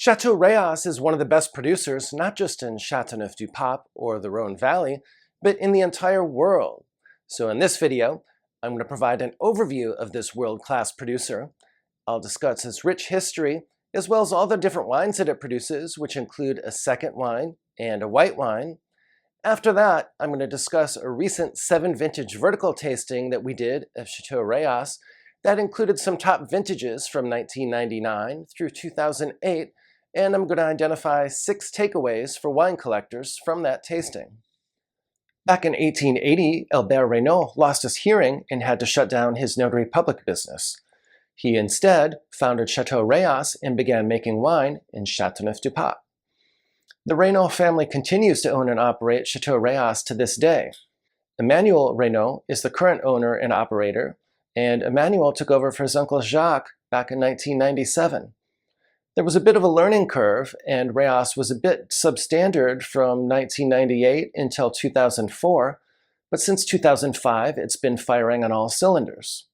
Chateau Rayas is one of the best producers, not just in Chateauneuf-du-Pape or the Rhone Valley, but in the entire world. So in this video, I'm going to provide an overview of this world-class producer. I'll discuss its rich history, as well as all the different wines that it produces, which include a second wine and a white wine. After that, I'm going to discuss a recent 7 vintage vertical tasting that we did of Chateau Rayas that included some top vintages from 1999 through 2008, and I'm going to identify 6 takeaways for wine collectors from that tasting. Back in 1880, Albert Reynaud lost his hearing and had to shut down his notary public business. He instead founded Chateau Rayas and began making wine in Chateauneuf-du-Pape. The Reynaud family continues to own and operate Chateau Rayas to this day. Emmanuel Reynaud is the current owner and operator, and Emmanuel took over for his uncle Jacques back in 1997. There was a bit of a learning curve, and Rayas was a bit substandard from 1998 until 2004, but since 2005, it's been firing on all cylinders.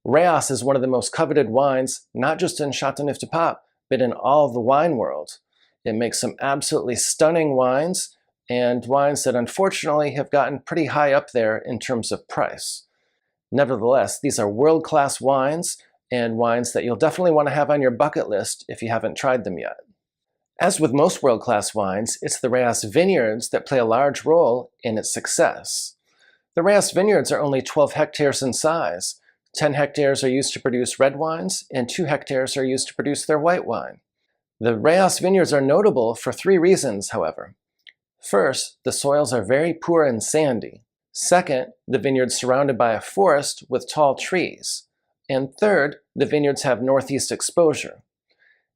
Rayas is one of the most coveted wines, not just in Chateauneuf-du-Pape, but in all of the wine world. It makes some absolutely stunning wines, and wines that unfortunately have gotten pretty high up there in terms of price. Nevertheless, these are world-class wines, and wines that you'll definitely want to have on your bucket list if you haven't tried them yet. As with most world-class wines, it's the Rayas vineyards that play a large role in its success. The Rayas vineyards are only 12 hectares in size. 10 hectares are used to produce red wines, and 2 hectares are used to produce their white wine. The Rayas vineyards are notable for 3 reasons, however. First, the soils are very poor and sandy. Second, the vineyard's surrounded by a forest with tall trees. And third, the vineyards have northeast exposure.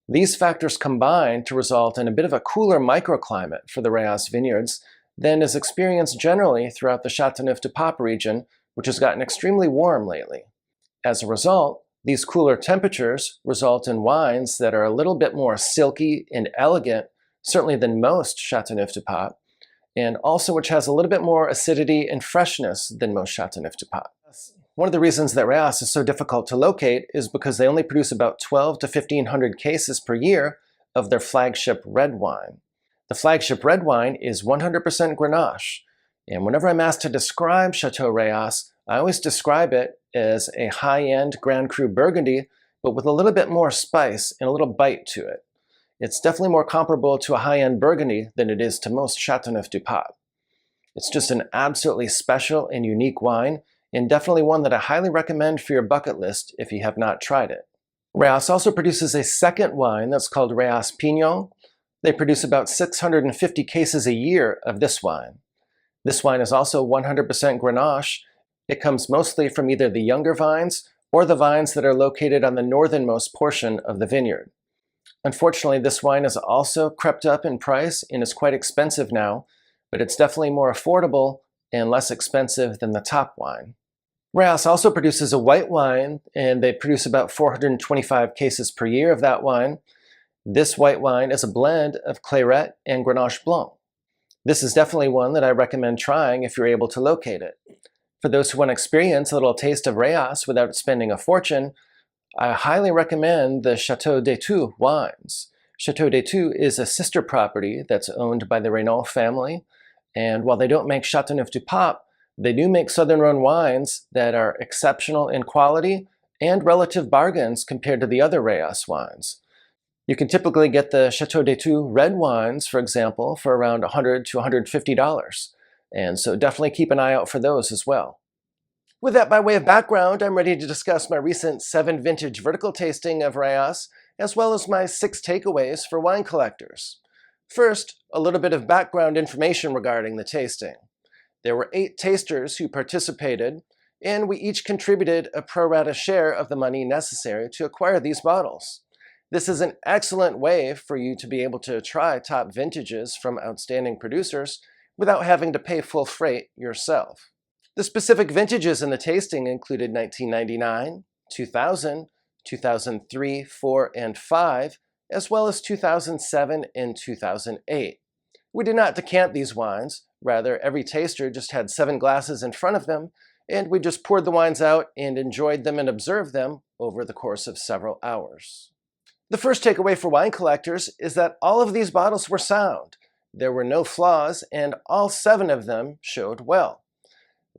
These factors combine to result in a bit of a cooler microclimate for the Rayas vineyards than is experienced generally throughout the Chateauneuf-du-Pape region, which has gotten extremely warm lately. As a result, these cooler temperatures result in wines that are a little bit more silky and elegant, certainly than most Chateauneuf-du-Pape, and also which has a little bit more acidity and freshness than most Chateauneuf-du-Pape. One of the reasons that Rayas is so difficult to locate is because they only produce about 12 to 1,500 cases per year of their flagship red wine. The flagship red wine is 100% Grenache, and whenever I'm asked to describe Chateau Rayas, I always describe it as a high-end Grand Cru Burgundy, but with a little bit more spice and a little bite to it. It's definitely more comparable to a high-end Burgundy than it is to most Chateauneuf-du-Pape. It's just an absolutely special and unique wine, and definitely one that I highly recommend for your bucket list if you have not tried it. Rayas also produces a second wine that's called Rayas Pignon. They produce about 650 cases a year of this wine. This wine is also 100% Grenache. It comes mostly from either the younger vines or the vines that are located on the northernmost portion of the vineyard. Unfortunately, this wine has also crept up in price and is quite expensive now, but it's definitely more affordable and less expensive than the top wine. Rayas also produces a white wine, and they produce about 425 cases per year of that wine. This white wine is a blend of Clairette and Grenache Blanc. This is definitely one that I recommend trying if you're able to locate it. For those who want to experience a little taste of Rayas without spending a fortune, I highly recommend the Chateau d'Etou wines. Chateau d'Etou is a sister property that's owned by the Reynaud family, and while they don't make Chateauneuf-du-Pape, they do make Southern Rhone wines that are exceptional in quality and relative bargains compared to the other Rayas wines. You can typically get the Chateau d'Etou red wines, for example, for around $100 to $150, and so definitely keep an eye out for those as well. With that by way of background, I'm ready to discuss my recent 7 vintage vertical tasting of Rayas, as well as my 6 takeaways for wine collectors. First, a little bit of background information regarding the tasting. There were 8 tasters who participated, and we each contributed a pro rata share of the money necessary to acquire these bottles. This is an excellent way for you to be able to try top vintages from outstanding producers without having to pay full freight yourself. The specific vintages in the tasting included 1999, 2000, 2003, 4, and 5, as well as 2007 and 2008. We did not decant these wines. Rather, every taster just had 7 glasses in front of them, and we just poured the wines out and enjoyed them and observed them over the course of several hours. The first takeaway for wine collectors is that all of these bottles were sound. There were no flaws, and all 7 of them showed well.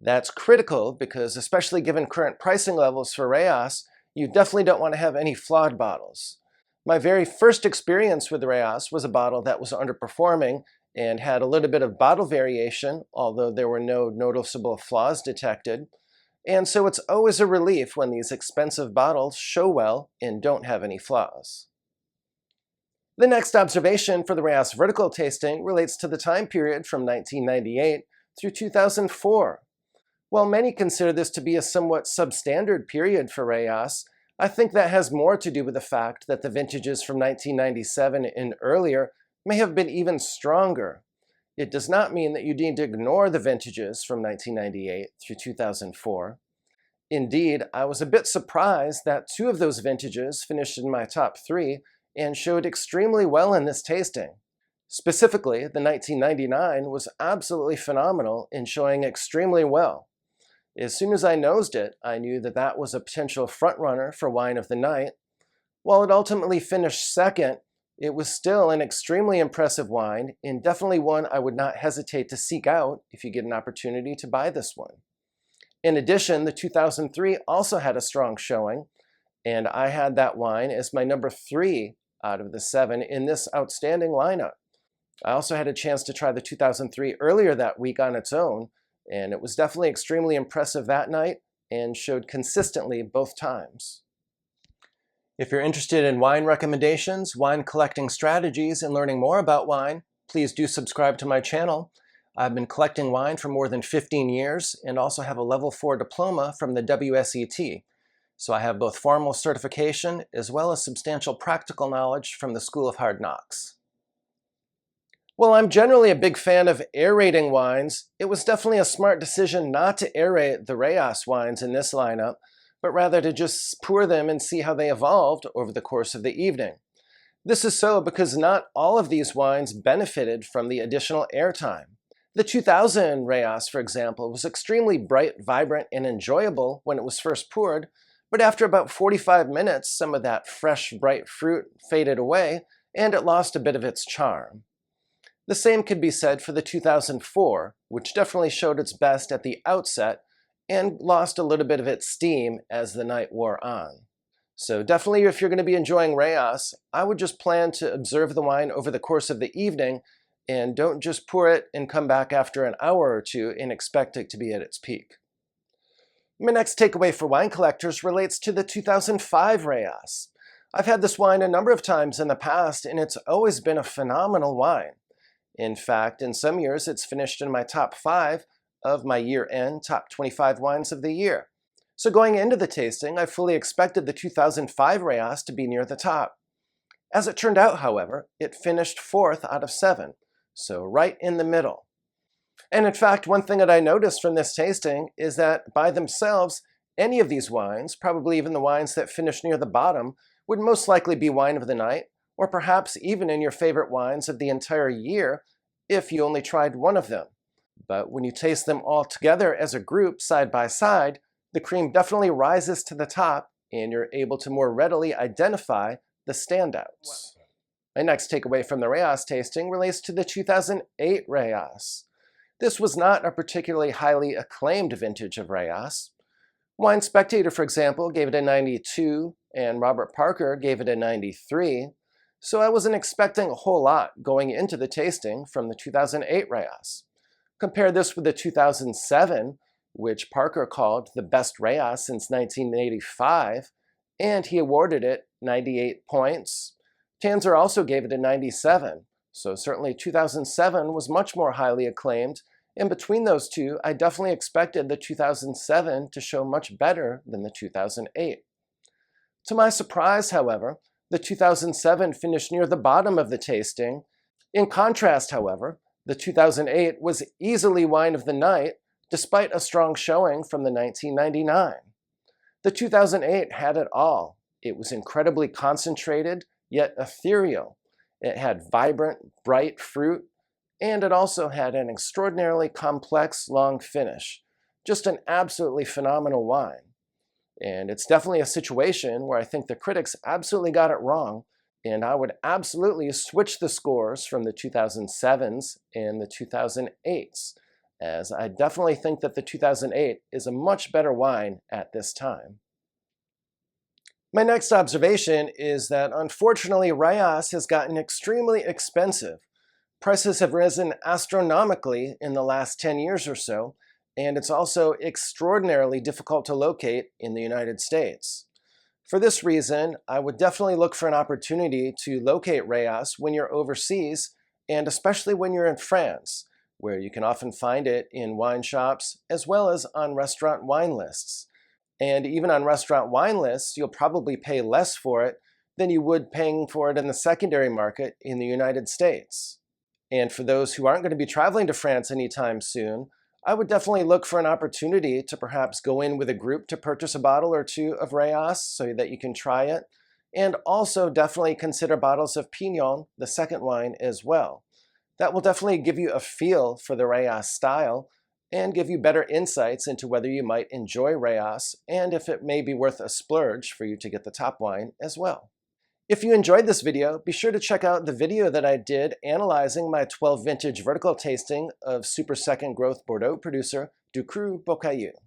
That's critical because, especially given current pricing levels for Rayas, you definitely don't want to have any flawed bottles. My very first experience with Rayas was a bottle that was underperforming and had a little bit of bottle variation, although there were no noticeable flaws detected. And so it's always a relief when these expensive bottles show well and don't have any flaws. The next observation for the Rayas vertical tasting relates to the time period from 1998 through 2004. While many consider this to be a somewhat substandard period for Rayas, I think that has more to do with the fact that the vintages from 1997 and earlier may have been even stronger. It does not mean that you need to ignore the vintages from 1998 through 2004. Indeed, I was a bit surprised that 2 of those vintages finished in my top 3 and showed extremely well in this tasting. Specifically, the 1999 was absolutely phenomenal in showing extremely well. As soon as I nosed it, I knew that that was a potential frontrunner for Wine of the Night. While it ultimately finished second, it was still an extremely impressive wine, and definitely one I would not hesitate to seek out if you get an opportunity to buy this one. In addition, the 2003 also had a strong showing, and I had that wine as my number 3 out of the 7 in this outstanding lineup. I also had a chance to try the 2003 earlier that week on its own, and it was definitely extremely impressive that night and showed consistently both times. If you're interested in wine recommendations, wine collecting strategies, and learning more about wine, please do subscribe to my channel. I've been collecting wine for more than 15 years and also have a level 4 diploma from the WSET. So I have both formal certification as well as substantial practical knowledge from the School of Hard Knocks. While I'm generally a big fan of aerating wines, it was definitely a smart decision not to aerate the Rayas wines in this lineup, but rather to just pour them and see how they evolved over the course of the evening. This is so because not all of these wines benefited from the additional airtime. The 2000 Rayas, for example, was extremely bright, vibrant, and enjoyable when it was first poured, but after about 45 minutes, some of that fresh, bright fruit faded away, and it lost a bit of its charm. The same could be said for the 2004, which definitely showed its best at the outset and lost a little bit of its steam as the night wore on. So definitely, if you're going to be enjoying Rayas, I would just plan to observe the wine over the course of the evening and don't just pour it and come back after an hour or 2 and expect it to be at its peak. My next takeaway for wine collectors relates to the 2005 Rayas. I've had this wine a number of times in the past, and it's always been a phenomenal wine. In fact, in some years, it's finished in my top 5 of my year-end top 25 wines of the year. So going into the tasting, I fully expected the 2005 Rayas to be near the top. As it turned out, however, it finished 4th out of 7, so right in the middle. And in fact, one thing that I noticed from this tasting is that by themselves, any of these wines, probably even the wines that finished near the bottom, would most likely be Wine of the Night, or perhaps even in your favorite wines of the entire year if you only tried one of them. But when you taste them all together as a group, side by side, the cream definitely rises to the top and you're able to more readily identify the standouts. My next takeaway from the Rayas tasting relates to the 2008 Rayas. This was not a particularly highly acclaimed vintage of Rayas. Wine Spectator, for example, gave it a 92, and Robert Parker gave it a 93, so I wasn't expecting a whole lot going into the tasting from the 2008 Rayas. Compare this with the 2007, which Parker called the best Rayas since 1985, and he awarded it 98 points. Tanzer also gave it a 97, so certainly 2007 was much more highly acclaimed, and between those two, I definitely expected the 2007 to show much better than the 2008. To my surprise, however, the 2007 finished near the bottom of the tasting. In contrast, however, the 2008 was easily Wine of the Night, despite a strong showing from the 1999. The 2008 had it all. It was incredibly concentrated, yet ethereal. It had vibrant, bright fruit, and it also had an extraordinarily complex, long finish. Just an absolutely phenomenal wine. And it's definitely a situation where I think the critics absolutely got it wrong And I would absolutely switch the scores from the 2007s and the 2008s, as I definitely think that the 2008 is a much better wine at this time. My next observation is that unfortunately Rayas has gotten extremely expensive. Prices have risen astronomically in the last 10 years or so, and it's also extraordinarily difficult to locate in the United States. For this reason, I would definitely look for an opportunity to locate Rayas when you're overseas, and especially when you're in France, where you can often find it in wine shops as well as on restaurant wine lists. And even on restaurant wine lists, you'll probably pay less for it than you would paying for it in the secondary market in the United States. And for those who aren't going to be traveling to France anytime soon, I would definitely look for an opportunity to perhaps go in with a group to purchase a bottle or two of Rayas so that you can try it. And also definitely consider bottles of Pignon, the second wine, as well. That will definitely give you a feel for the Rayas style and give you better insights into whether you might enjoy Rayas and if it may be worth a splurge for you to get the top wine as well. If you enjoyed this video, be sure to check out the video that I did analyzing my 12 vintage vertical tasting of Super Second Growth Bordeaux producer Du Cru Bocailleux.